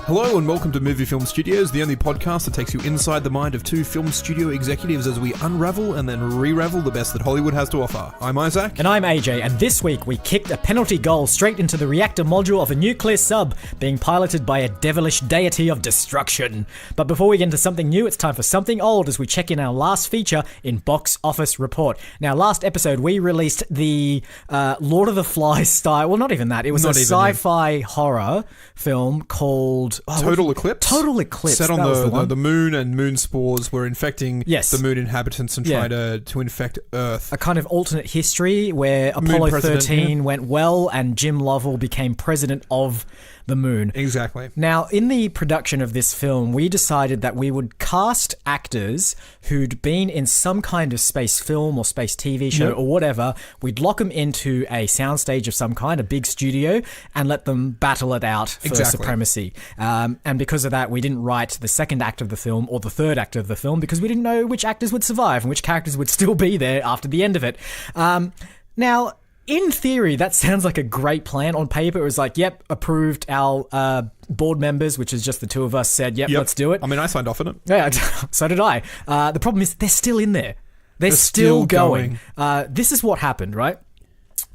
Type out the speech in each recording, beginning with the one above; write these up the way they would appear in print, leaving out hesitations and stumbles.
Hello and welcome to Movie Film Studios, the only podcast that takes you inside the mind of two film studio executives as we unravel and then re-ravel the best that Hollywood has to offer. I'm Isaac. And I'm AJ, and this week we kicked a penalty goal straight into the reactor module of a nuclear sub being piloted by a devilish deity of destruction. But before we get into something new, it's time for something old as we check in our last feature in Box Office Report. Now, last episode we released the Lord of the Flies style, well, not even that, it was a sci-fi horror film called... Total Eclipse? Total Eclipse. Set on the moon, and moon spores were infecting the moon inhabitants and trying to infect Earth. A kind of alternate history where Apollo 13 went well and Jim Lovell became president of the moon. Exactly. Now, in the production of this film, we decided that we would cast actors who'd been in some kind of space film or space TV show or whatever. We'd lock them into a soundstage of some kind, a big studio, and let them battle it out for supremacy. And because of that, we didn't write the second act of the film or the third act of the film because we didn't know which actors would survive and which characters would still be there after the end of it. Now, in theory, that sounds like a great plan. On paper, it was like, yep, approved. Our board members, which is just the two of us, said, yep, let's do it. I mean, I signed off on it. Yeah, so did I. The problem is they're still in there. They're still going. This is what happened, right?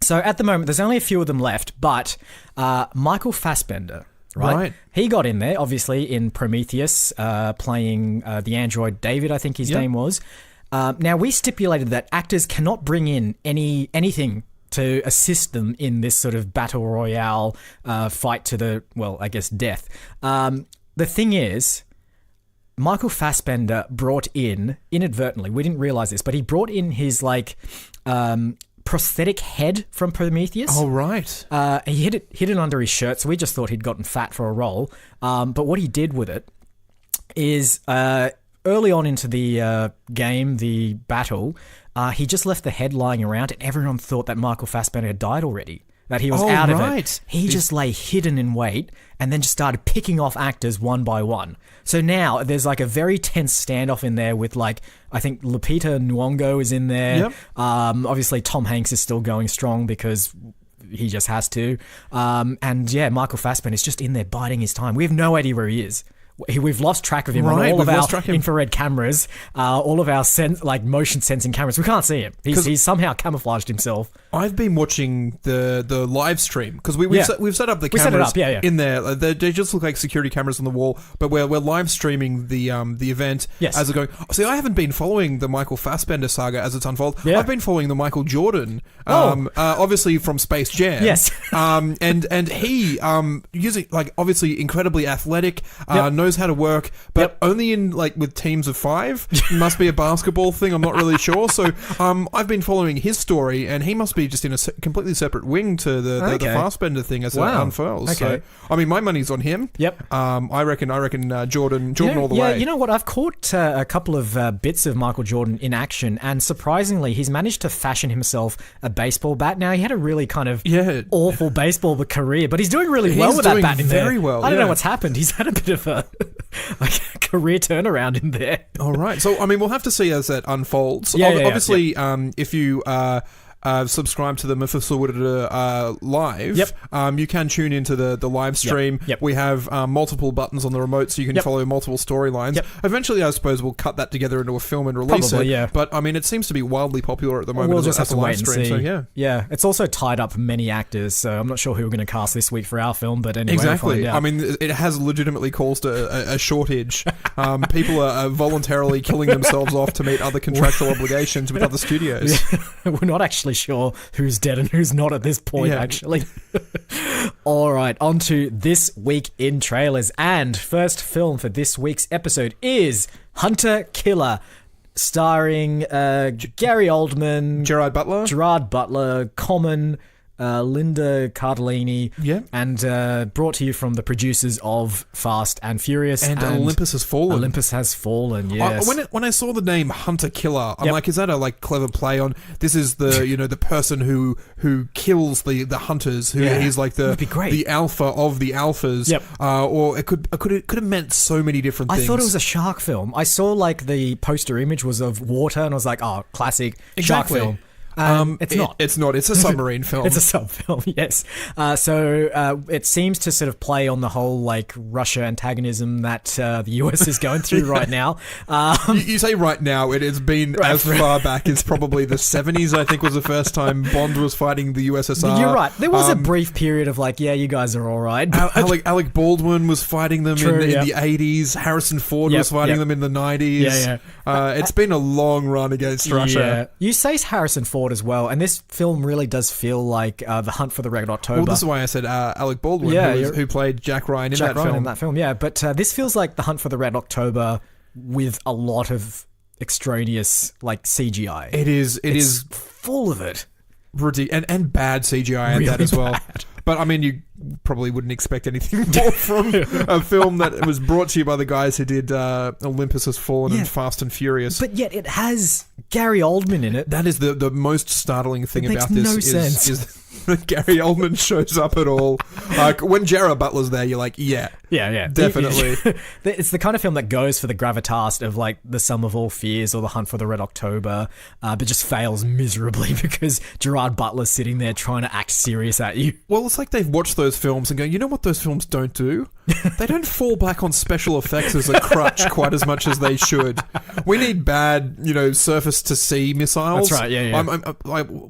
So at the moment, there's only a few of them left, but Michael Fassbender, right? He got in there, obviously, in Prometheus, playing the android David, I think his name was. Now, we stipulated that actors cannot bring in anything to assist them in this sort of battle royale fight to the, well, I guess, death. The thing is, Michael Fassbender brought in, inadvertently, we didn't realize this, but he brought in his, prosthetic head from Prometheus. Oh, right. He hid it under his shirt, so we just thought he'd gotten fat for a role. But what he did with it is... early on into the game, the battle, he just left the head lying around and everyone thought that Michael Fassbender had died already, that he was out of it. He just lay hidden in wait and then just started picking off actors one by one. So now there's like a very tense standoff in there with I think Lupita Nyong'o is in there. Yep. Obviously Tom Hanks is still going strong because... he just has to. Michael Fassbender is just in there biding his time. We have no idea where he is. We've lost track of him on all of our infrared cameras, all of our motion sensing cameras. We can't see him. He's somehow camouflaged himself. I've been watching the live stream because we've set up the cameras in there. They just look like security cameras on the wall, but we're live streaming the event as it's going. See, I haven't been following the Michael Fassbender saga as it's unfolded. Yeah. I've been following the Michael Jordan, obviously from Space Jam. Yes, and he using obviously incredibly athletic. Knows how to work, but only in with teams of 5. Must be a basketball thing. I'm not really sure. So I've been following his story, and he must be just in a completely separate wing to the Fassbender thing as it unfurls. Okay. So I mean, my money's on him. Yep. I reckon Jordan all the way. Yeah, you know what? I've caught a couple of bits of Michael Jordan in action, and surprisingly, he's managed to fashion himself a baseball bat. Now, he had a really kind of awful baseball career, but he's doing really well with that bat in there. Very well. I don't know what's happened. He's had a bit of a career turnaround in there. All right. So, I mean, we'll have to see as that unfolds. Obviously, if you... subscribe to the Mephisto live. You can tune into the live stream. We have multiple buttons on the remote so you can follow multiple storylines. Eventually, I suppose we'll cut that together into a film and release it. But I mean, it seems to be wildly popular at the moment. We'll just have to wait and see. So, yeah, it's also tied up many actors, so I'm not sure who we're going to cast this week for our film. But anyway, exactly. We'll find out. I mean, it has legitimately caused a shortage. People are voluntarily killing themselves off to meet other contractual obligations with other studios. We're not actually sure who's dead and who's not at this point, actually. All right, on to this week in trailers. And first film for this week's episode is Hunter Killer, starring Gary Oldman, Gerard Butler, Common, Linda Cardellini, and brought to you from the producers of Fast and Furious. And Olympus Has Fallen. Olympus Has Fallen, yes. When I saw the name Hunter Killer, I'm like, is that a clever play on, this is the the person who kills the hunters, who is like the alpha of the alphas, or it could have meant so many different things. I thought it was a shark film. I saw like the poster image was of water, and I was like, oh, classic shark film. It's not. It's not. It's a submarine film. It's a sub film, yes. So it seems to sort of play on the whole like Russia antagonism that the US is going through right now. You say right now, it has been as far back as probably the 70s, I think, was the first time Bond was fighting the USSR. You're right. There was a brief period of like, yeah, you guys are all right. Alec Baldwin was fighting them in the 80s. Harrison Ford was fighting them in the 90s. It's been a long run against Russia. Yeah. You say Harrison Ford as well, and this film really does feel like The Hunt for the Red October. Well, this is why I said Alec Baldwin, who played Jack Ryan in that film. Yeah, but this feels like The Hunt for the Red October with a lot of extraneous like CGI. It's full of it. And bad CGI at that as well. Bad. But I mean, you probably wouldn't expect anything more from a film that was brought to you by the guys who did Olympus Has Fallen and Fast and Furious. But yet it has Gary Oldman in it. That is the most startling thing about this. No sense. Is that Gary Oldman shows up at all. Like when Gerard Butler's there, you're like, yeah, definitely. It's the kind of film that goes for the gravitas of like The Sum of All Fears or The Hunt for the Red October, but just fails miserably because Gerard Butler's sitting there trying to act serious at you. Well, it's like they've watched those films and go, you know what those films don't do? They don't fall back on special effects as a crutch quite as much as they should. We need bad, surface to sea missiles. That's right, yeah.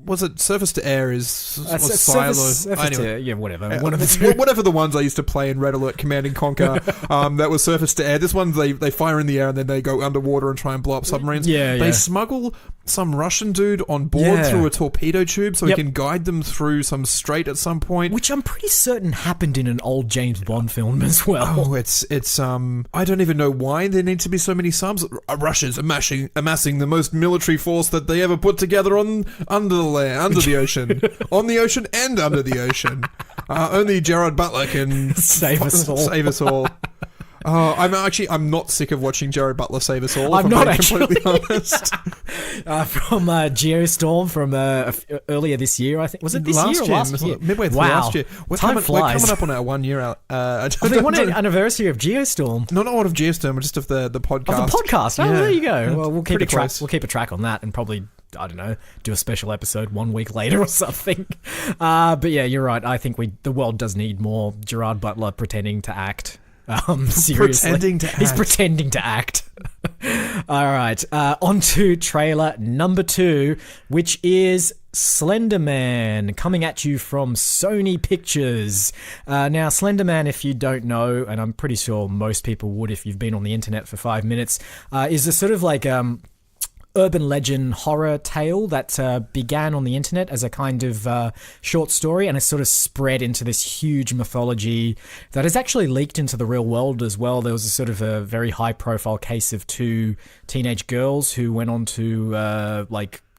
Was it surface to air surface to, whatever. One of the two. Whatever the ones I used to play in Red Alert Command and Conquer, that was surface to air. This one, they fire in the air and then they go underwater and try and blow up submarines. They smuggle some Russian dude on board through a torpedo tube so he can guide them through some strait at some point. Which I'm pretty certain happened in an old James Bond film as well. Oh, it's I don't even know why there need to be so many subs. Russia's amassing the most military force that they ever put together under the ocean, on the ocean and under the ocean. Only Gerard Butler can save us all. I'm not sick of watching Gerard Butler save us all. I'm not completely honest. From Geostorm from earlier this year, I think. Was it this year or last year? Midway through last year. We're coming up on our 1 year. I think one anniversary of Geostorm. Not of Geostorm, but just of the podcast. Of the podcast. Oh, there you go. Well, we'll keep a track. We'll keep a track on that and probably, I don't know, do a special episode 1 week later or something. But yeah, you're right. I think the world does need more Gerard Butler pretending to act. Seriously. He's pretending to act. All right. On to trailer number 2, which is Slender Man, coming at you from Sony Pictures. Now, Slender Man, if you don't know, and I'm pretty sure most people would if you've been on the internet for 5 minutes, is a sort of like urban legend horror tale that began on the internet as a kind of short story, and has sort of spread into this huge mythology that has actually leaked into the real world as well. There was a sort of a very high profile case of 2 teenage girls who went on to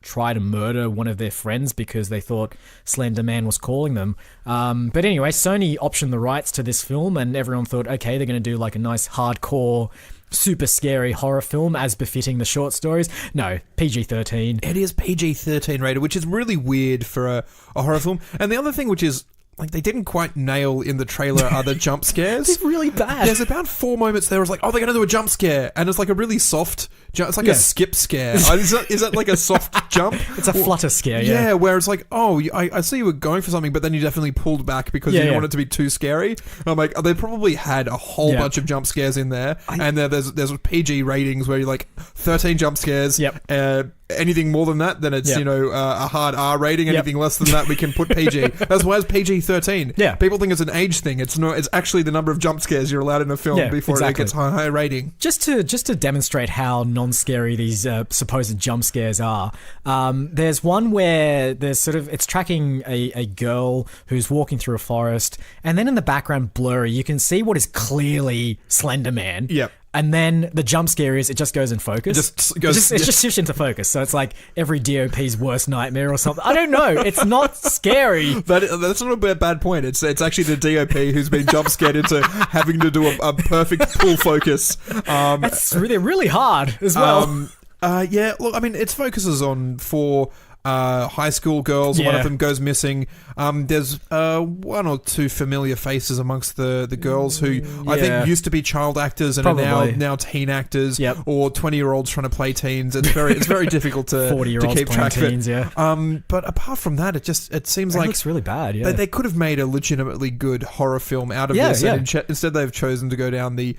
try to murder one of their friends because they thought Slender Man was calling them. But anyway, Sony optioned the rights to this film, and everyone thought, okay, they're going to do like a nice hardcore super scary horror film as befitting the short stories. No, PG-13. It is PG-13 rated, which is really weird for a horror film. And the other thing, which is like they didn't quite nail in the trailer, are the jump scares. It's really bad. There's about 4 moments there. I was like, oh, they're going to do a jump scare, and it's like a really soft. It's like a skip scare. Is that like a soft jump? It's a flutter scare. Yeah, where it's like, oh, I see you were going for something, but then you definitely pulled back because you didn't want it to be too scary. And I'm like, they probably had a whole bunch of jump scares in there, and there's PG ratings where you're like 13 jump scares. Yep. Anything more than that, then it's a hard R rating. Anything less than that, we can put PG. That's why it's PG-13. Yeah, people think it's an age thing. It's not. It's actually the number of jump scares you're allowed in a film before it gets high rating. Just to demonstrate how non-scary these supposed jump scares are. There's one where it's tracking a girl who's walking through a forest, and then in the background, blurry, you can see what is clearly Slender Man. Yep. And then the jump scare is it just goes in focus. It just shifts into focus. So it's like every DOP's worst nightmare or something. I don't know. It's not scary. That's not a bad point. It's actually the DOP who's been jump scared into having to do a perfect full focus. That's really hard as well. Yeah, look, I mean, it focuses on 4 high school girls. One of them goes missing. There's 1 or 2 familiar faces amongst the girls who I think used to be child actors and are now teen actors, or 20-year-olds trying to play teens. It's very difficult to 40-year-olds keep track teens, of it. But apart from that, it seems like it looks really bad. Yeah, they could have made a legitimately good horror film out of this. And instead, they've chosen to go down the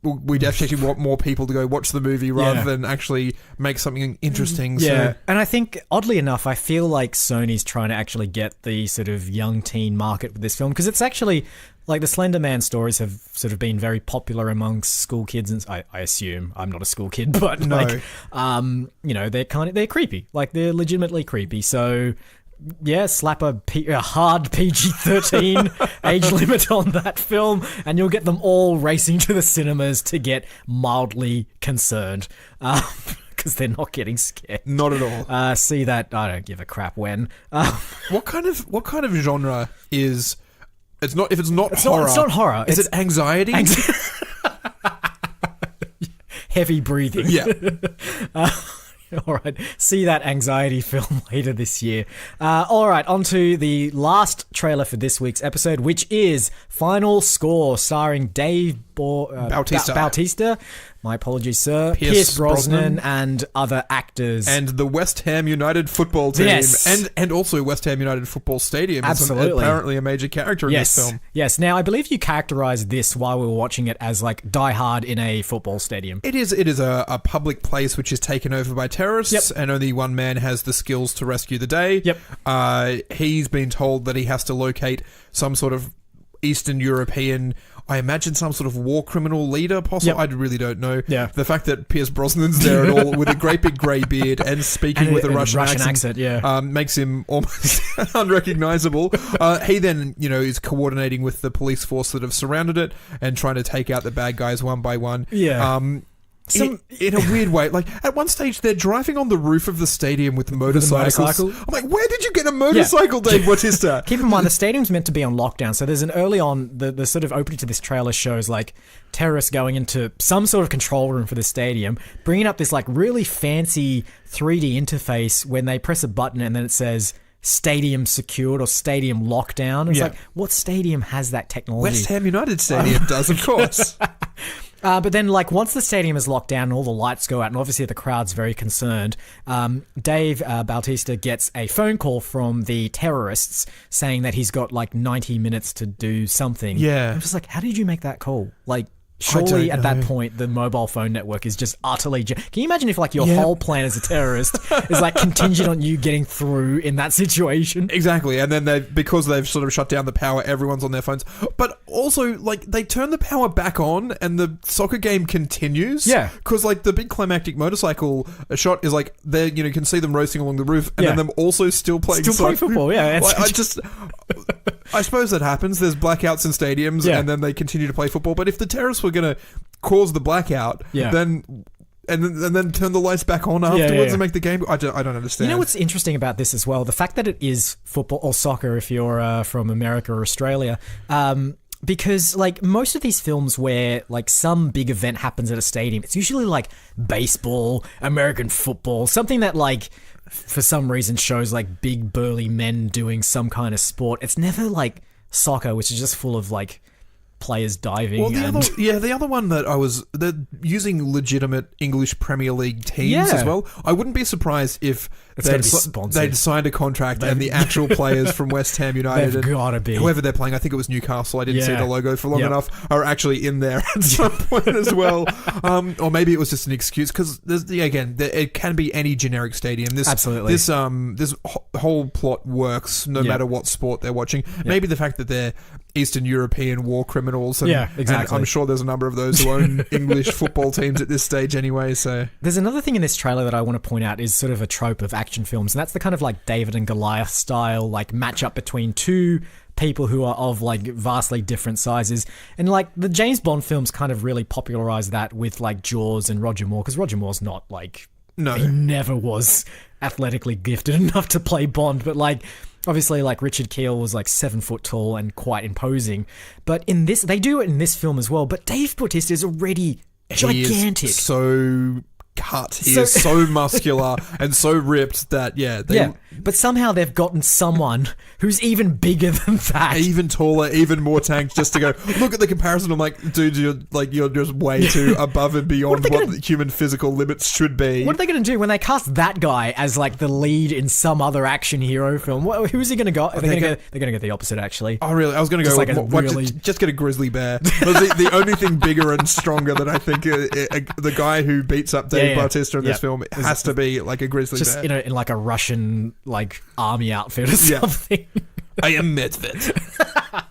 we'd actually want more people to go watch the movie rather than actually make something interesting. Yeah, and I think oddly enough, I feel like Sony's trying to actually get the sort of young teen market with this film, because it's actually like the Slender Man stories have sort of been very popular amongst school kids, and I assume I'm not a school kid, but like they're creepy, like they're legitimately creepy. So yeah, slap a hard PG-13 age limit on that film, and you'll get them all racing to the cinemas to get mildly concerned. Because they're not getting scared. Not at all. See that? I don't give a crap when. What kind of genre is? It's not. If it's not horror, it's not horror. Is it anxiety? Heavy breathing. Yeah. All right. See that anxiety film later this year. All right. On to the last trailer for this week's episode, which is Final Score, starring Dave Bautista. My apologies, sir. Pierce Brosnan and other actors. And the West Ham United football team. Yes. And also West Ham United football stadium. Absolutely. Is apparently a major character in this film. Yes. Now, I believe you characterized this while we were watching it as like Die Hard in a football stadium. It is a public place which is taken over by terrorists, and only one man has the skills to rescue the day. He's been told that he has to locate some sort of Eastern European, I imagine some sort of war criminal leader, possibly. I really don't know. Yeah. The fact that Pierce Brosnan's there at all with a great big grey beard and speaking with a Russian accent makes him almost unrecognizable. He then, is coordinating with the police force that have surrounded it and trying to take out the bad guys one by one. Yeah. In a weird way, like at one stage they're driving on the roof of the stadium with motorcycles. I'm like, where did you get a motorcycle, Dave Bautista? Keep in mind the stadium's meant to be on lockdown, so there's an early on the sort of opening to this trailer shows like terrorists going into some sort of control room for the stadium, bringing up this like really fancy 3D interface when they press a button and then it says stadium secured or stadium lockdown. It's like, what stadium has that technology? West Ham United Stadium does, of course. But then, like, once the stadium is locked down and all the lights go out, and obviously the crowd's very concerned, Dave Bautista gets a phone call from the terrorists saying that he's got, like, 90 minutes to do something. Yeah. I'm just like, how did you make that call? Like, surely at that point, the mobile phone network is just utterly... Can you imagine if, like, your whole plan as a terrorist is, like, contingent on you getting through in that situation? Exactly. And then because they've sort of shut down the power, everyone's on their phones. But also, like, they turn the power back on and the soccer game continues. Yeah. Because, like, the big climactic motorcycle shot is, like, they you can see them racing along the roof and then them also still playing football, yeah. I suppose that happens. There's blackouts in stadiums and then they continue to play football. But if the terrorists were going to cause the blackout, then turn the lights back on afterwards and make the game... I don't understand. You know what's interesting about this as well? The fact that it is football or soccer if you're from America or Australia... because, like, most of these films where, like, some big event happens at a stadium, it's usually, like, baseball, American football, something that, like, for some reason shows, like, big, burly men doing some kind of sport. It's never, like, soccer, which is just full of, like, players diving. Well, the other one that they're using legitimate English Premier League teams as well. I wouldn't be surprised if they'd signed a contract and the actual players from West Ham United and whoever they're playing, I think it was Newcastle, I didn't see the logo for long enough, are actually in there at some point as well. Or maybe it was just an excuse, because it can be any generic stadium. Absolutely. This whole plot works no matter what sport they're watching. Maybe the fact that they're Eastern European war criminals. And, exactly. And I'm sure there's a number of those who own English football teams at this stage anyway. So there's another thing in this trailer that I want to point out is sort of a trope of action films, and that's the kind of like David and Goliath style like matchup between two people who are of like vastly different sizes. And like the James Bond films kind of really popularized that with like Jaws and Roger Moore, because Roger Moore's not like, no, he never was athletically gifted enough to play Bond, but like obviously like Richard Kiel was like 7 foot tall and quite imposing. But in this, they do it in this film as well, but Dave Bautista is already gigantic. He is so cut. He is so muscular and so ripped that, but somehow they've gotten someone who's even bigger than that. Even taller, even more tanked, just to go, look at the comparison. I'm like, dude, you're just way too above and beyond what the human physical limits should be. What are they going to do when they cast that guy as like the lead in some other action hero film? Who's he going to go? They're going to go the opposite, actually. Oh, really? I was going to go, like just get a grizzly bear. The only thing bigger and stronger than I think the guy who beats up Dave Bautista in this film has to be like a grizzly bear. Just in like a Russian like army outfit or something. I am Medved.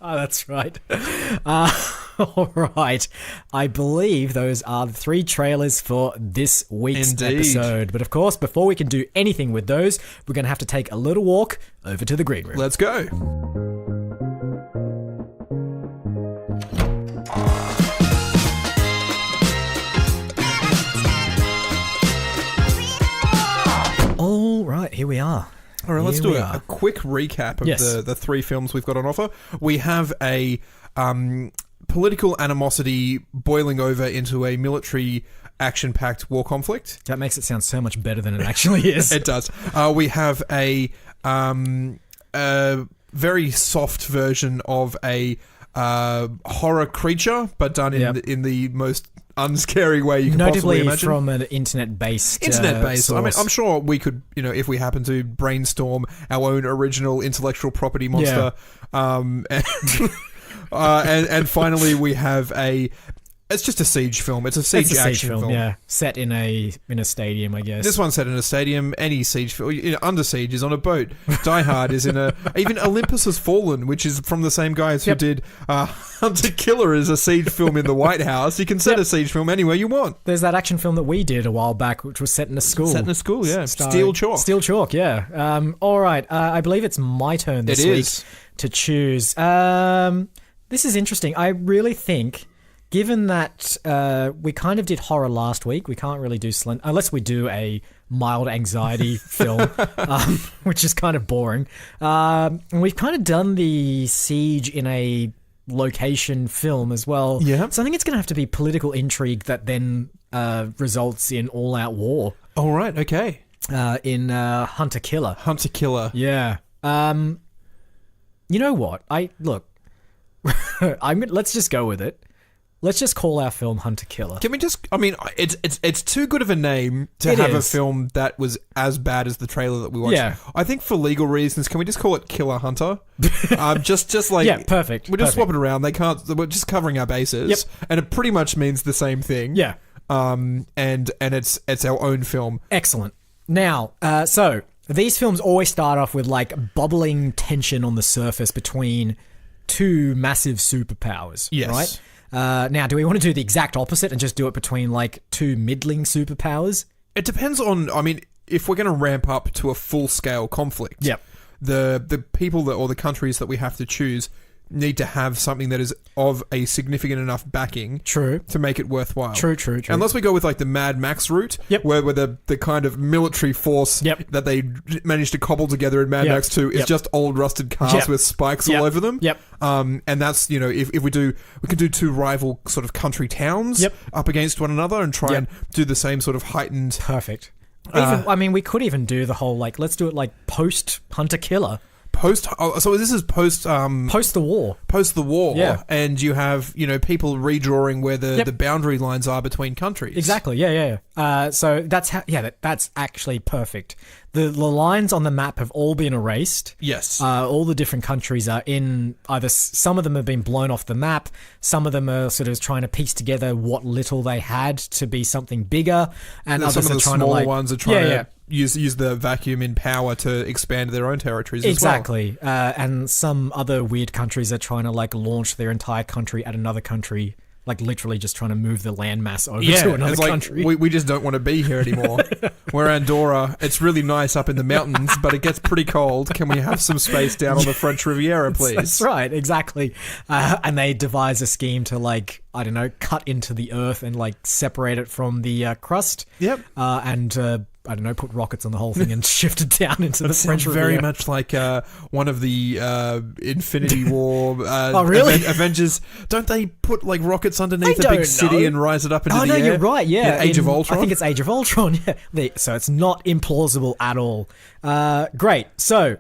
Oh, that's right. All right. I believe those are the 3 trailers for this week's episode. But of course, before we can do anything with those, we're going to have to take a little walk over to the green room. Let's go. All right, here we are. All right, let's do a quick recap of the 3 films we've got on offer. We have a political animosity boiling over into a military action-packed war conflict. That makes it sound so much better than it actually is. It does. We have a very soft version of a horror creature, but done in the most unscary way you can possibly imagine. Notably from an internet-based source. I mean, I'm sure we could, if we happen to brainstorm our own original intellectual property monster. And finally, we have it's just a siege film. It's a siege action film. Yeah, set in a stadium, I guess. This one's set in a stadium. Any siege film, Under Siege is on a boat. Die Hard is in even Olympus Has Fallen, which is from the same guys who did Hunter Killer, is a siege film in the White House. You can set a siege film anywhere you want. There's that action film that we did a while back, which was set in a school. Set in a school, yeah. Steel Chalk, yeah. All right, I believe it's my turn this week to choose. This is interesting. I really think, given that we kind of did horror last week, we can't really do unless we do a mild anxiety film, which is kind of boring. And we've kind of done the siege in a location film as well. Yeah. So I think it's going to have to be political intrigue that then results in all-out war. All right, okay. In Hunter Killer. Hunter Killer. Yeah. You know what? Let's just go with it. Let's just call our film Hunter Killer. Can we just? I mean, it's too good of a name to have a film that was as bad as the trailer that we watched. Yeah. I think for legal reasons, can we just call it Killer Hunter? Just like perfect. We're just swapping around. We're just covering our bases. Yep. And it pretty much means the same thing. Yeah. And it's our own film. Excellent. Now, so these films always start off with like bubbling tension on the surface between 2 massive superpowers. Yes. Right. Now, do we want to do the exact opposite and just do it between like 2 middling superpowers? It depends on. I mean, if we're going to ramp up to a full scale conflict, the people or the countries that we have to choose need to have something that is of a significant enough backing to make it worthwhile. True. Unless we go with like the Mad Max route, where the kind of military force that they managed to cobble together in Mad Max 2 is just old rusted cars with spikes all over them. And that's, if we can do 2 rival sort of country towns up against one another and try and do the same sort of heightened... Perfect. We could even do the whole, like, let's do it like post Hunter Killer. So this is post the war. Post the war, yeah. And you have people redrawing where the boundary lines are between countries. Exactly, yeah. So that's that's actually perfect. The lines on the map have all been erased. Yes. All the different countries are in either some of them have been blown off the map. Some of them are sort of trying to piece together what little they had to be something bigger, and others some of the are trying smaller to ones are trying to use the vacuum in power to expand their own territories as well. Exactly. And some other weird countries are trying to like launch their entire country at another country like literally just trying to move the landmass over to another country. We just don't want to be here anymore. We're Andorra. It's really nice up in the mountains, but it gets pretty cold. Can we have some space down on the French Riviera, please? That's right, exactly. And they devise a scheme to, like, I don't know, cut into the earth and, like, separate it from the crust. Yep. And I don't know, put rockets on the whole thing and shift it down into the French Riviera. Very much like one of the Infinity War really? Avengers. Don't they put like rockets underneath a big city and rise it up into the air? Oh, no, you're right, yeah. Age of Ultron? I think it's Age of Ultron, yeah. So it's not implausible at all. Great. So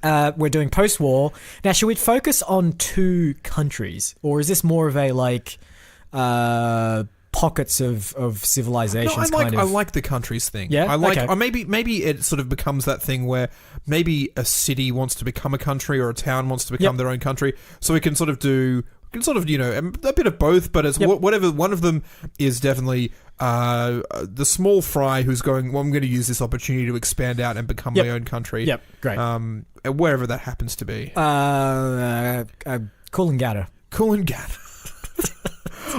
we're doing post-war. Now, should we focus on 2 countries? Or is this more of a, like... pockets of civilizations? No, I like the countries thing. Yeah, I like. okay. Maybe it sort of becomes that thing where maybe a city wants to become a country or a town wants to become their own country. So we can sort of do, a bit of both. But it's whatever. One of them is definitely the small fry who's going. Well, I'm going to use this opportunity to expand out and become my own country. Yep, great. Wherever that happens to be. Coolangatta.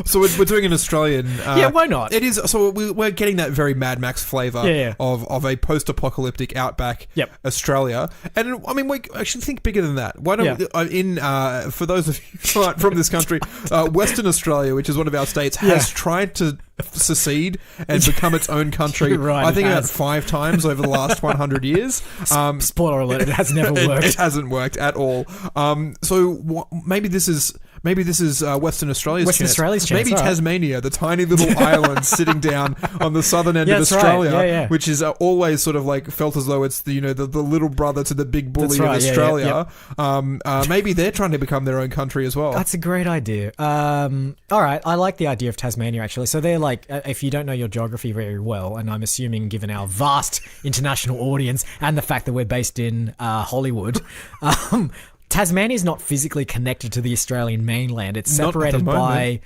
So we're doing an Australian... yeah, why not? It is. So we're getting that very Mad Max flavour of a post-apocalyptic outback Australia. And, I mean, we actually think bigger than that. Why don't for those of you who aren't from this country, Western Australia, which is one of our states, has tried to secede and become its own country, right, I think about 5 times over the last 100 years. Spoiler alert, it has never worked. It hasn't worked at all. So maybe this is Western Australia's chance. Maybe Tasmania, the tiny little island sitting down on the southern end of Australia, which is always sort of like felt as though it's the little brother to the big bully of Australia. Maybe they're trying to become their own country as well. That's a great idea. All right, I like the idea of Tasmania actually. So they're like, if you don't know your geography very well, and I'm assuming given our vast international audience and the fact that we're based in Hollywood. Tasmania is not physically connected to the Australian mainland. It's separated by...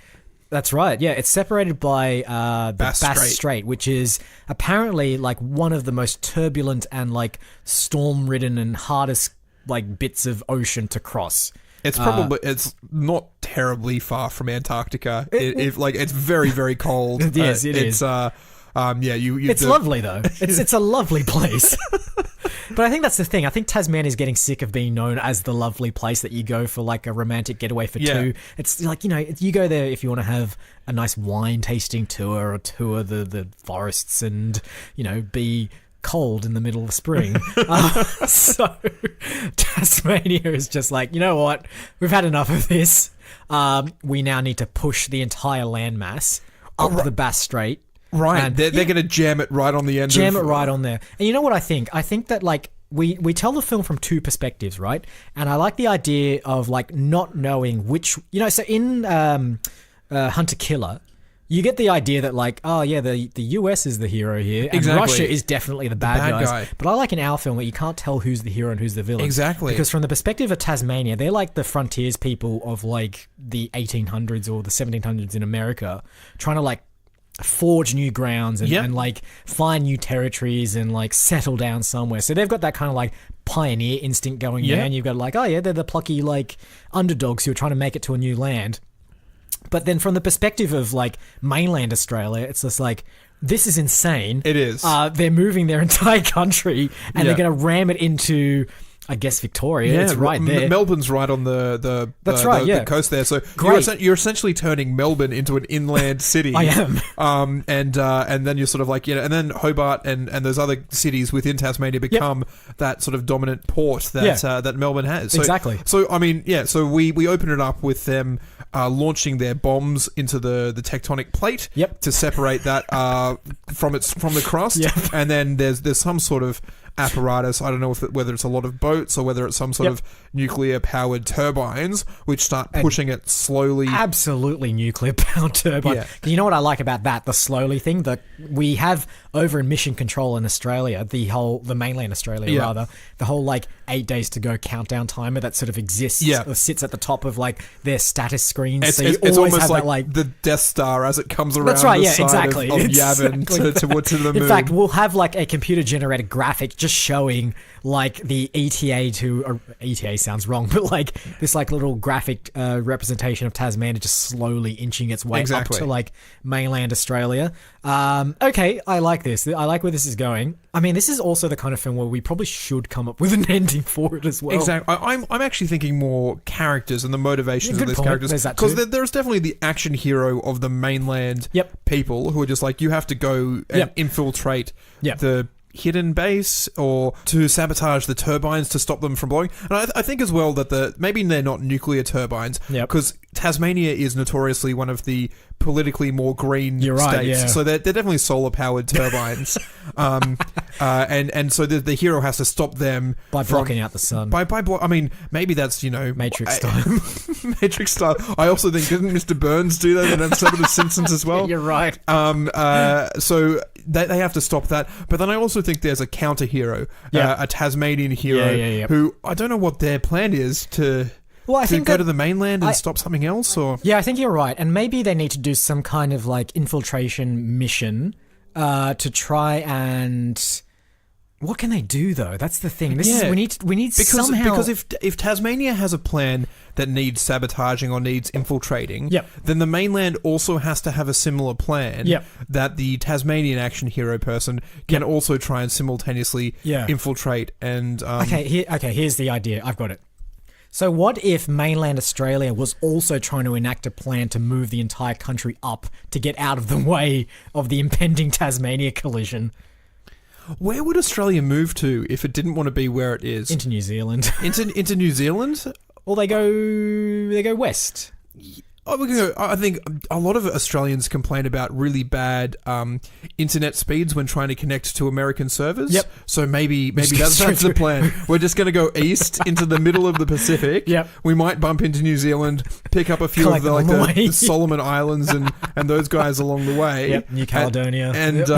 That's right, yeah. It's separated by the Bass Strait, which is apparently like one of the most turbulent and like storm-ridden and hardest like bits of ocean to cross. It's probably it's not terribly far from Antarctica. It's very, very cold. It is. It's It's lovely though. It's a lovely place. But I think that's the thing. I think Tasmania is getting sick of being known as the lovely place that you go for like a romantic getaway for 2. It's like, you go there if you want to have a nice wine tasting tour or tour the forests and, be cold in the middle of spring. So Tasmania is just like, you know what? We've had enough of this. We now need to push the entire landmass up the Bass Strait. Right, and they're going to jam it right on the end. Jam it right on there. And you know what I think? I think that like we tell the film from 2 perspectives, right? And I like the idea of like not knowing which, so in Hunter Killer, you get the idea that like, oh yeah, the US is the hero here, and Russia is definitely the bad guy. But I like in our film that you can't tell who's the hero and who's the villain. Exactly. Because from the perspective of Tasmania, they're like the frontiers people of like the 1800s or the 1700s in America, trying to like forge new grounds and like find new territories and like settle down somewhere. So they've got that kind of like pioneer instinct going there, and you've got like, oh yeah, they're the plucky like underdogs who are trying to make it to a new land. But then from the perspective of like mainland Australia, it's just like, this is insane. It is. They're moving their entire country and they're going to ram it into, I guess, Victoria. It's right there. Melbourne's right on the coast there. So you're essentially turning Melbourne into an inland city. I am. And then you're sort of like, and then Hobart and those other cities within Tasmania become that sort of dominant port that Melbourne has. So, exactly. So I mean, so we open it up with them launching their bombs into the tectonic plate to separate that from the crust. And then there's some sort of apparatus. I don't know whether it's a lot of boats or whether it's some sort of nuclear-powered turbines which start pushing it slowly. Absolutely nuclear-powered turbine. Yeah. You know what I like about that, the slowly thing? That we have over in Mission Control in Australia, the mainland Australia rather, the whole like 8 days to go countdown timer that sort of exists or sits at the top of like their status screens. It's almost like the Death Star as it comes around the side of Yavin to the moon. In fact, we'll have like a computer-generated graphic just showing like the ETA sounds wrong, but like this like little graphic representation of Tasmania just slowly inching its way up to like mainland Australia. Okay, I like this. I like where this is going. I mean, this is also the kind of film where we probably should come up with an ending for it as well. Exactly. I'm actually thinking more characters and the motivations of these characters. Because there's definitely the action hero of the mainland people who are just like, you have to go and infiltrate the hidden base or to sabotage the turbines to stop them from blowing. And I think as well that maybe they're not nuclear turbines because Tasmania is notoriously one of the politically more green states. So they're definitely solar powered turbines. And so the hero has to stop them by blocking out the sun. I mean, maybe that's, Matrix style. Matrix style. I also think, didn't Mr. Burns do that in episode of The Simpsons as well? You're right. So they have to stop that. But then I also think there's a counter hero, a Tasmanian hero who I don't know what their plan is to go to the mainland and stop something else, or I think you're right, and maybe they need to do some kind of like infiltration mission to try and. What can they do though? That's the thing. We need somehow because if Tasmania has a plan that needs sabotaging or needs infiltrating, then the mainland also has to have a similar plan that the Tasmanian action hero person can also try and simultaneously infiltrate and. Here's the idea. I've got it. So what if mainland Australia was also trying to enact a plan to move the entire country up to get out of the way of the impending Tasmania collision? Where would Australia move to if it didn't want to be where it is? Into New Zealand. Into New Zealand? Or they go west. I think a lot of Australians complain about really bad internet speeds when trying to connect to American servers. Yep. So maybe that's the plan. We're just going to go east into the middle of the Pacific. Yep. We might bump into New Zealand, pick up a few of the Solomon Islands and those guys along the way. Yep. New Caledonia. And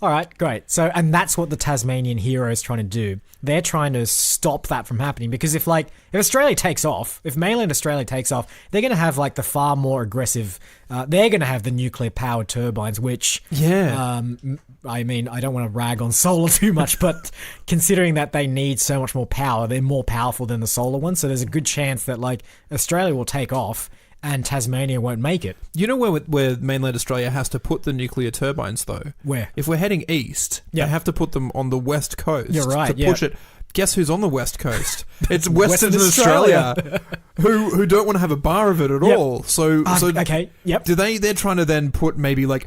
All right, great. So, and that's what the Tasmanian hero is trying to do. They're trying to stop that from happening because if Australia takes off, if mainland Australia takes off, they're going to have like the far more aggressive. They're going to have the nuclear powered turbines, which I mean, I don't want to rag on solar too much, but considering that they need so much more power, they're more powerful than the solar ones. So there's a good chance that like Australia will take off. And Tasmania won't make it. You know where mainland Australia has to put the nuclear turbines, though? Where? If we're heading east, they have to put them on the west coast. You're right, to push it. Guess who's on the west coast? It's Western Australia, who don't want to have a bar of it at all. So okay, yep. They're trying to then put maybe like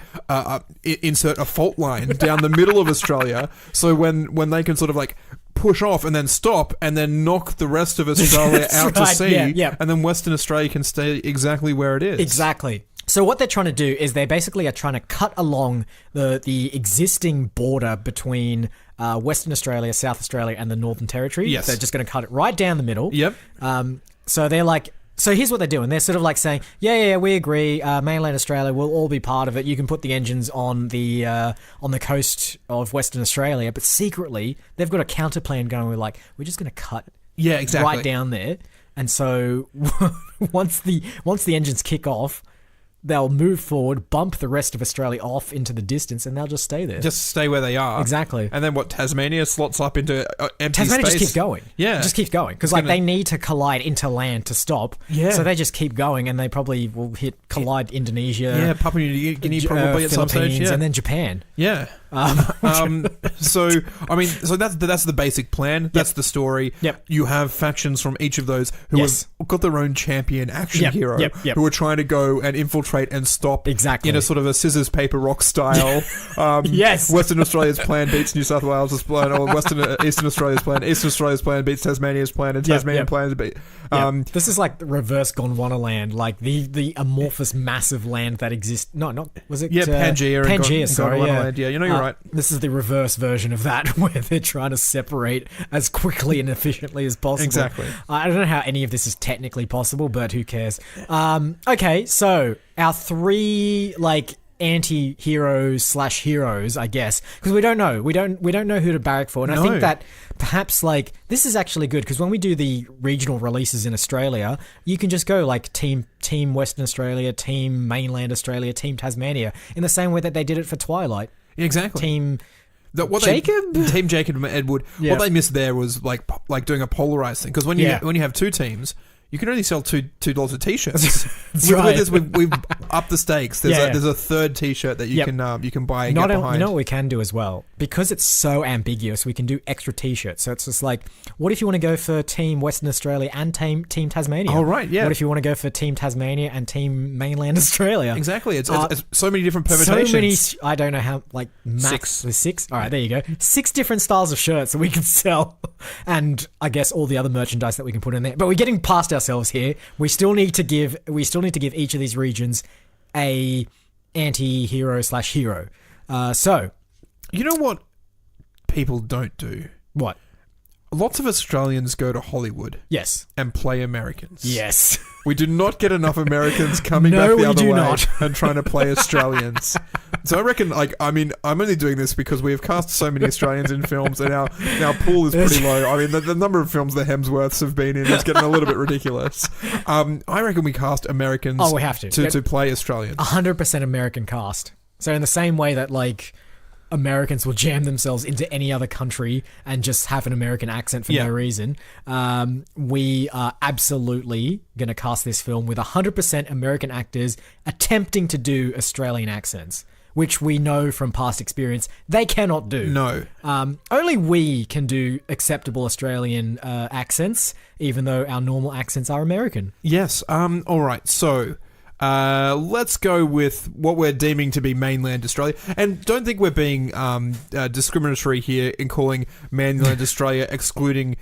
insert a fault line down the middle of Australia, so when they can sort of like push off and then stop and then knock the rest of Australia out to sea, and then Western Australia can stay exactly where it is. Exactly. So what they're trying to do is they basically are trying to cut along the existing border between Western Australia, South Australia, and the Northern Territory. Yes. They're just going to cut it right down the middle. Yep. So they're like... So here's what they're doing. They're sort of like saying, yeah, we agree. Mainland Australia will all be part of it. You can put the engines on the coast of Western Australia, but secretly they've got a counter plan going. We're just going to cut right down there. And so once the engines kick off, they'll move forward, bump the rest of Australia off into the distance, and they'll just stay there. Just stay where they are. Exactly. And then Tasmania slots up into empty Tasmania space. just keeps going. Yeah. Just keeps going. Because they need to collide into land to stop. Yeah. So they just keep going, and they probably will collide Indonesia. Yeah, Papua New Guinea probably at some stage. Yeah. And then Japan. Yeah. So that's the basic plan. That's the story. Yep. You have factions from each of those who have got their own champion action hero who are trying to go and infiltrate and stop in a sort of a scissors paper rock style. Western Australia's plan beats New South Wales' plan, or Eastern Australia's plan. Eastern Australia's plan beats Tasmania's plan, and Tasmanian plans beat. This is like the reverse Gondwana land, like the amorphous massive land that exists. Was it Pangaea? Pangaea, sorry. Gondwana land. Yeah, you're right. This is the reverse version of that, where they're trying to separate as quickly and efficiently as possible. Exactly. I don't know how any of this is technically possible, but who cares? Okay, so our three anti-heroes / heroes, I guess, because we don't know. We don't know who to barrack for, and I think that perhaps this is actually good because when we do the regional releases in Australia, you can just go team Western Australia, team mainland Australia, team Tasmania, in the same way that they did it for Twilight. Exactly. Team Jacob? Team Jacob and Edward. Yeah. What they missed there was like doing a polarized thing, because when you have two teams, you can only sell $2 of t-shirts. That's right. With this, we've upped the stakes. There's a third t-shirt that you can buy and get behind. You know what we can do as well? Because it's so ambiguous, we can do extra t-shirts. So it's just like, what if you want to go for Team Western Australia and Team Tasmania? Oh, right, yeah. What if you want to go for Team Tasmania and Team Mainland Australia? Exactly. It's so many different permutations. So many, I don't know how, like, max. 6. All right, there you go. 6 different styles of shirts that we can sell. And I guess all the other merchandise that we can put in there. But we're getting past ourselves here. We still need to give each of these regions a anti-hero/hero. So, you know what people don't do? What? Lots of Australians go to Hollywood. Yes. And play Americans. Yes. We do not get enough Americans coming back the other way and trying to play Australians. So I reckon, I'm only doing this because we have cast so many Australians in films, and our pool is pretty low. I mean, the number of films the Hemsworths have been in is getting a little bit ridiculous. I reckon we cast Americans. Oh, we have to play Australians. 100% American cast. So in the same way that Americans will jam themselves into any other country and just have an American accent for no reason, we are absolutely going to cast this film with 100% American actors attempting to do Australian accents, which we know from past experience they cannot do. No. Only we can do acceptable Australian accents, even though our normal accents are American. Yes. All right. So let's go with what we're deeming to be mainland Australia. And don't think we're being discriminatory here in calling mainland Australia excluding...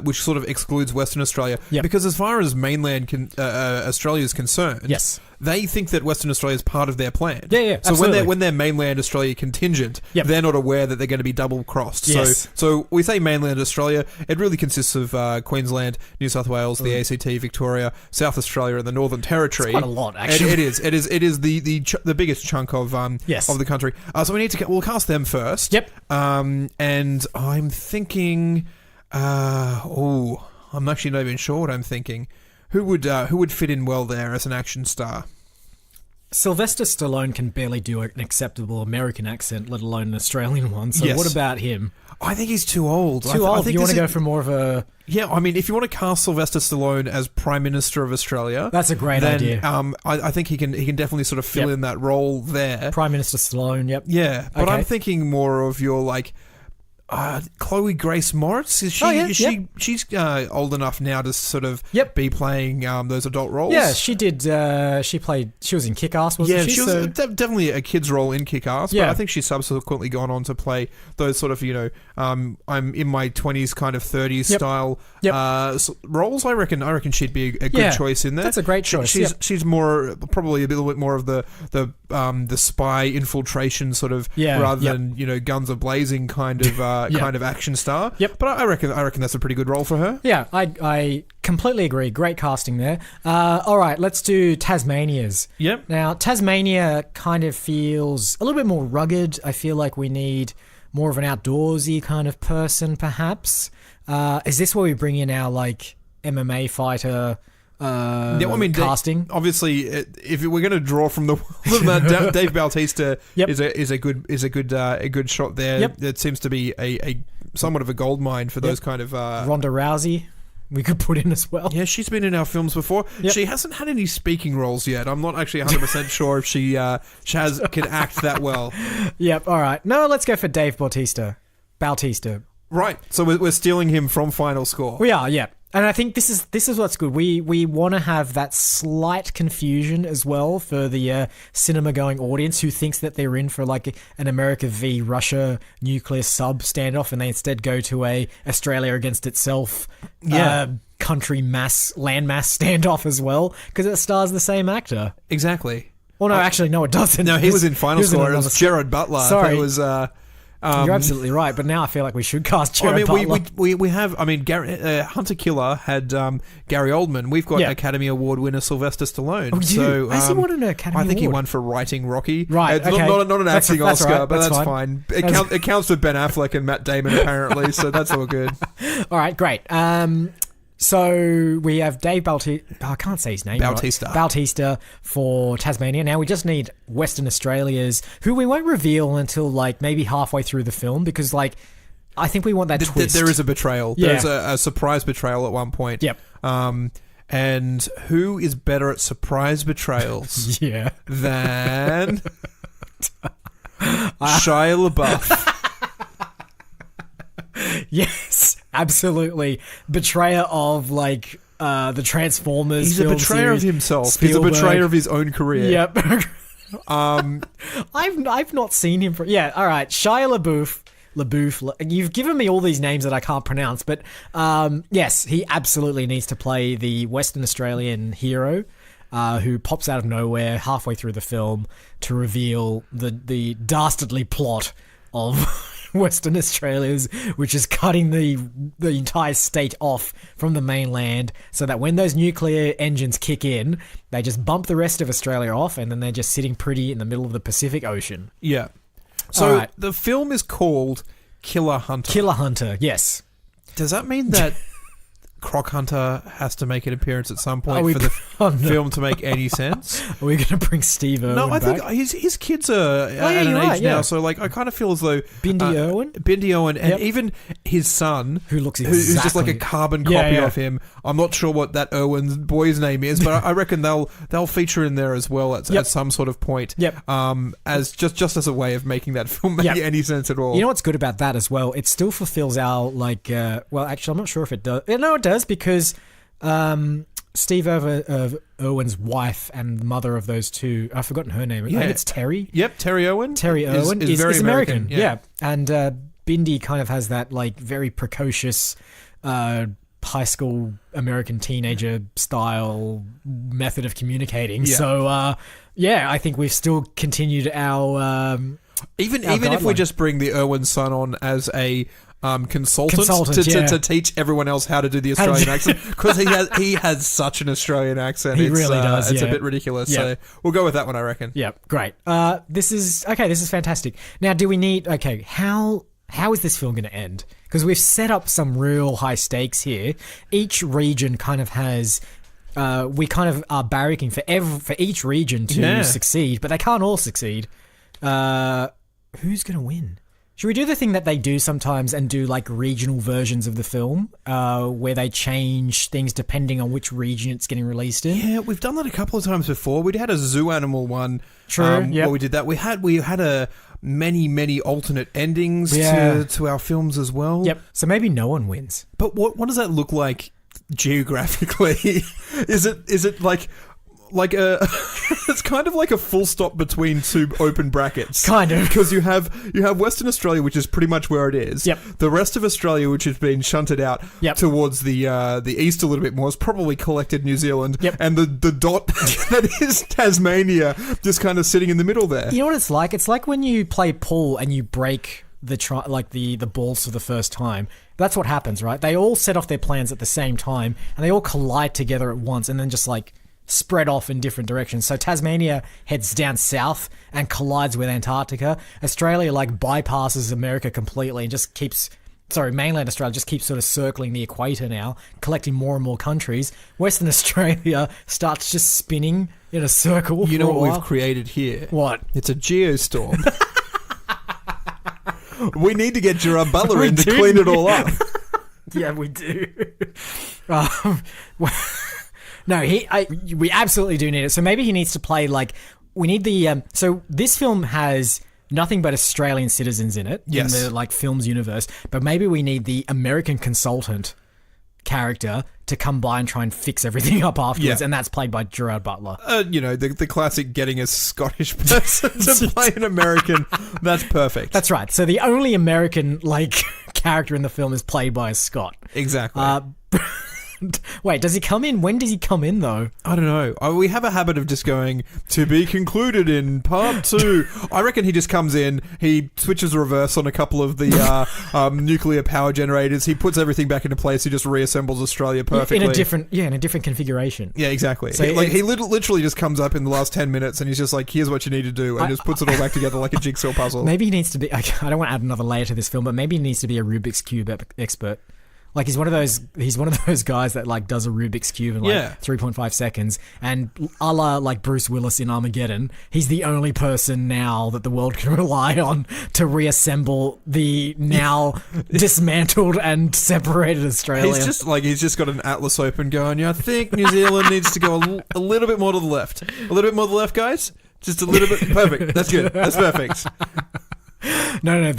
which sort of excludes Western Australia. Yep. Because as far as mainland Australia is concerned... Yes. They think that Western Australia is part of their plan. Yeah, so absolutely. when they're mainland Australia contingent, they're not aware that they're going to be double crossed. Yes. So we say mainland Australia, it really consists of Queensland, New South Wales, the ACT, Victoria, South Australia, and the Northern Territory. It's quite a lot, actually. It is the biggest chunk of the country. So we'll cast them first. Yep. And I'm thinking, I'm actually not even sure what I'm thinking. Who would fit in well there as an action star? Sylvester Stallone can barely do an acceptable American accent, let alone an Australian one. So what about him? I think he's too old. Too old? You want to go for more of a... Yeah, I mean, if you want to cast Sylvester Stallone as Prime Minister of Australia... That's a great idea. I think he can definitely sort of fill in that role there. Prime Minister Stallone, yep. Yeah, but I'm thinking more of your, Chloe Grace Moretz. Is she? She's old enough now to sort of be playing those adult roles. Yeah, she did. She was in Kick-Ass, wasn't she? Yeah, she was definitely a kid's role in Kick-Ass. But I think she's subsequently gone on to play those sort of I'm in my 20s kind of 30s style roles. I reckon she'd be a good choice in there. That's a great choice. She's more probably a little bit more of the spy infiltration sort of rather than guns a blazing kind of. Kind of action star. Yep. But I reckon that's a pretty good role for her. Yeah, I completely agree. Great casting there. All right, let's do Tasmania's. Yep. Now, Tasmania kind of feels a little bit more rugged. I feel like we need more of an outdoorsy kind of person, perhaps. Is this where we bring in our, MMA fighter... casting. Obviously, if we're going to draw from the world, Dave Bautista is a good shot there. Yep. It seems to be a somewhat of a gold mine for those kind of Ronda Rousey. We could put in as well. Yeah, she's been in our films before. Yep. She hasn't had any speaking roles yet. I'm not actually 100% sure if she can act that well. Yep. All right. No, let's go for Dave Bautista. Right. So we're stealing him from Final Score. We are. Yeah. And I think this is what's good. We want to have that slight confusion as well for the cinema-going audience who thinks that they're in for an America v Russia nuclear sub standoff, and they instead go to a Australia against itself country landmass standoff as well, because it stars the same actor. Exactly. Well, no, actually, no, it doesn't. No, he was in Final Score. It was Gerard Butler. Sorry. It was... You're absolutely right, but now I feel like we should cast Gerard Butler. We have. I mean, Hunter Killer had Gary Oldman. We've got Academy Award winner Sylvester Stallone. Oh, so has he won an Academy Award? I think he won for writing Rocky. Right, okay. Not an acting Oscar, right. but that's fine. It counts with Ben Affleck and Matt Damon apparently, so that's all good. All right, great. So we have Dave Bautista. I can't say his name. Bautista. Right? Bautista for Tasmania. Now we just need Western Australia's, who we won't reveal until like maybe halfway through the film, because like I think we want that twist. There is a betrayal. Yeah. There's a surprise betrayal at one point. Yep. And who is better at surprise betrayals Yeah. than Shia LaBeouf? Yes, absolutely. Betrayer of like the Transformers. He's a film betrayer series. of himself. Spielberg. He's a betrayer of his own career. Yep. I've not seen him for. Yeah. All right. Shia LaBeouf. You've given me all these names that I can't pronounce, but yes, he absolutely needs to play the Western Australian hero who pops out of nowhere halfway through the film to reveal the dastardly plot of Western Australia's, which is cutting the entire state off from the mainland, so that when those nuclear engines kick in, they just bump the rest of Australia off, and then they're just sitting pretty in the middle of the Pacific Ocean. Yeah. So the film is called Killer Hunter. Killer Hunter, yes. Does that mean that Croc Hunter has to make an appearance at some point for the film to make any sense? Are we going to bring Steve Irwin No, I back? think his kids are at an age now, so like I kind of feel as though Bindi Irwin, and even his son, who looks who's just like a carbon copy of him. I'm not sure what that Irwin's boy's name is, but I reckon they'll feature in there as well at some sort of point. Yep. As just as a way of making that film make any sense at all. You know what's good about that as well? It still fulfills our like. Well, actually, I'm not sure if it does. No, it does, because Steve Irwin's wife and mother of those two, I've forgotten her name. I think it's Terry. Yep, Terry Irwin. Terry Irwin is very American. Yeah. And Bindi kind of has that like very precocious high school American teenager style method of communicating. Yeah. So I think we've still continued our even if we just bring the Irwin son on as a consultant to teach everyone else how to do the Australian accent, because he has such an Australian accent. He really does. It's a bit ridiculous. So we'll go with that one, I reckon. Yeah, great. This is fantastic. Now, do we need? Okay, how is this film going to end? Because we've set up some real high stakes here. Each region kind of has. We kind of are barracking for each region to succeed, but they can't all succeed. Who's going to win? Should we do the thing that they do sometimes and do like regional versions of the film where they change things depending on which region it's getting released in? Yeah, we've done that a couple of times before. We had a zoo animal one. True. Where we did that. We had many alternate endings to our films as well. Yep. So maybe no one wins. But what does that look like geographically? Is it like it's kind of like a full stop between two open brackets, kind of, because you have Western Australia, which is pretty much where it is. Yep. The rest of Australia, which has been shunted out towards the east a little bit more, is probably collected New Zealand. Yep. And the dot that is Tasmania just kind of sitting in the middle there. You know what it's like? It's like when you play pool and you break the balls for the first time. That's what happens, right? They all set off their plans at the same time and they all collide together at once, and then just like spread off in different directions. So Tasmania heads down south and collides with Antarctica. Australia like bypasses America completely and just mainland Australia just keeps sort of circling the equator now, collecting more and more countries. Western Australia starts just spinning in a circle. You know what we've created here? What? It's a geostorm. We need to get Gerard Butler in to clean it all up. Yeah, we do. No, we absolutely do need it. So maybe he needs to play like we need the. So this film has nothing but Australian citizens in it in the like films universe. But maybe we need the American consultant character to come by and try and fix everything up afterwards, and that's played by Gerard Butler. The classic getting a Scottish person to play an American. That's perfect. That's right. So the only American like character in the film is played by a Scot. Exactly. Wait, does he come in? When does he come in, though? I don't know. We have a habit of just going, to be concluded in part 2. I reckon he just comes in, he switches reverse on a couple of the nuclear power generators, he puts everything back into place, he just reassembles Australia perfectly. In a different configuration. Yeah, exactly. So he literally just comes up in the last 10 minutes and he's just like, here's what you need to do, and just puts it all back together like a jigsaw puzzle. Maybe he needs to be, I don't want to add another layer to this film, but maybe he needs to be a Rubik's Cube expert. Like he's one of those guys that like does a Rubik's Cube in like 3.5 seconds, and a la like Bruce Willis in Armageddon, he's the only person now that the world can rely on to reassemble the now dismantled and separated Australia. He's just got an atlas open going, yeah, I think New Zealand needs to go a little bit more to the left. A little bit more to the left, guys? Just a little bit. Perfect. That's good. That's perfect. No.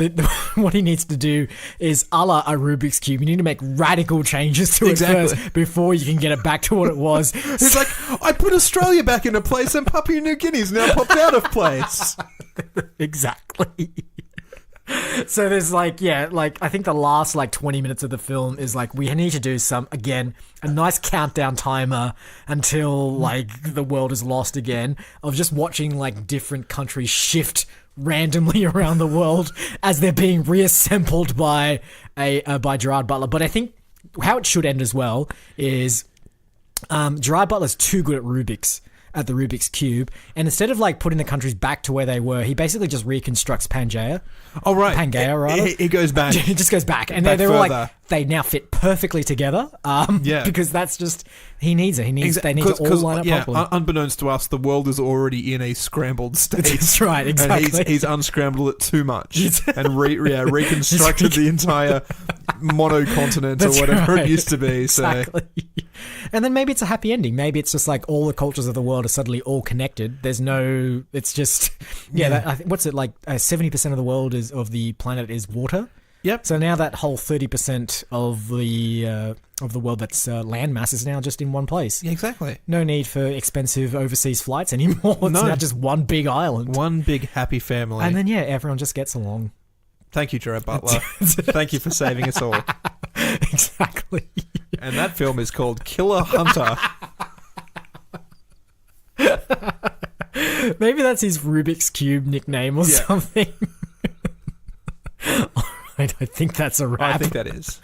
What he needs to do is a la a Rubik's Cube. You need to make radical changes to it first before you can get it back to what it was. It's like, I put Australia back into place and Papua New Guinea's now popped out of place. Exactly. So there's I think the last 20 minutes of the film is we need to do a nice countdown timer until the world is lost again, of just watching different countries shift randomly around the world as they're being reassembled by Gerard Butler. But I think how it should end as well is Gerard Butler's too good at the Rubik's Cube, and instead of putting the countries back to where they were, he basically just reconstructs Pangaea. Oh, right. Pangaea, rather. He goes back. He just goes back. And they're all they now fit perfectly together. Because that's just, he needs it. They need to all line up properly. Unbeknownst to us, the world is already in a scrambled state. That's right, exactly. And he's unscrambled it too much and reconstructed the entire monocontinent or whatever it used to be. Exactly. So. And then maybe it's a happy ending. Maybe it's just all the cultures of the world are suddenly all connected. There's no, it's just, what's it 70% of the world of the planet is water. Yep. So now that whole 30% of the world that's landmass is now just in one place. Yeah, exactly. No need for expensive overseas flights anymore. It's now just one big island. One big happy family. And then, everyone just gets along. Thank you, Gerard Butler. Thank you for saving us all. Exactly. And that film is called Killer Hunter. Maybe that's his Rubik's Cube nickname or something. I think that's a wrap. I think that is.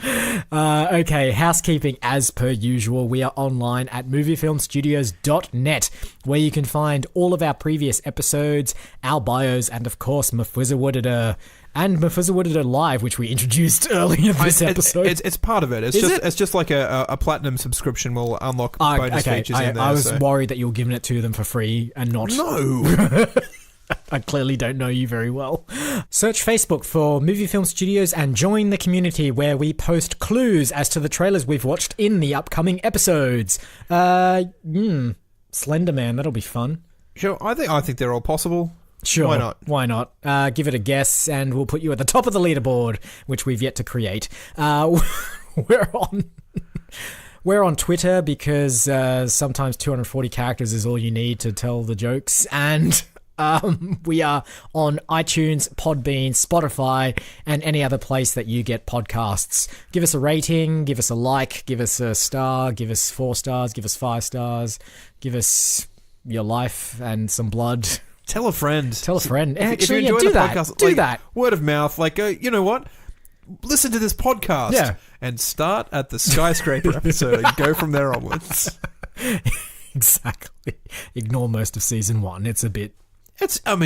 Okay, housekeeping as per usual. We are online at moviefilmstudios.net, where you can find all of our previous episodes, our bios, and of course, Mufuzawudada and Mufuzawudada Live, which we introduced earlier this episode. It's part of it. It's just like a platinum subscription will unlock bonus features in there. I was worried that you were giving it to them for free and not... No! I clearly don't know you very well. Search Facebook for Movie Film Studios and join the community where we post clues as to the trailers we've watched in the upcoming episodes. Slender Man, that'll be fun. Sure, I think they're all possible. Sure. Why not? Give it a guess and we'll put you at the top of the leaderboard, which we've yet to create. We're on Twitter because sometimes 240 characters is all you need to tell the jokes, and... we are on iTunes, Podbean, Spotify, and any other place that you get podcasts. Give us a rating, give us a like, give us a star, give us 4 stars, give us 5 stars, give us your life and some blood. Tell a friend. Actually, if you enjoy do the that. podcast, do that. Word of mouth. You know what? Listen to this podcast. Yeah. And start at the skyscraper episode and go from there onwards. Exactly. Ignore most of season 1. It's a bit... It's a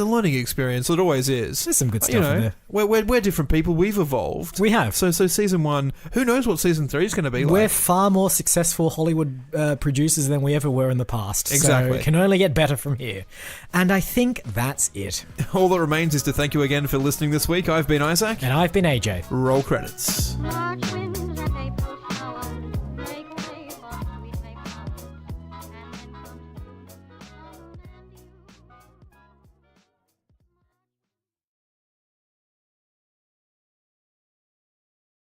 learning experience. It always is. There's some good stuff in there. We're different people. We've evolved. We have. So season 1, who knows what season 3 is going to be like? We're far more successful Hollywood producers than we ever were in the past. Exactly. So it can only get better from here. And I think that's it. All that remains is to thank you again for listening this week. I've been Isaac. And I've been AJ. Roll credits. Watch me.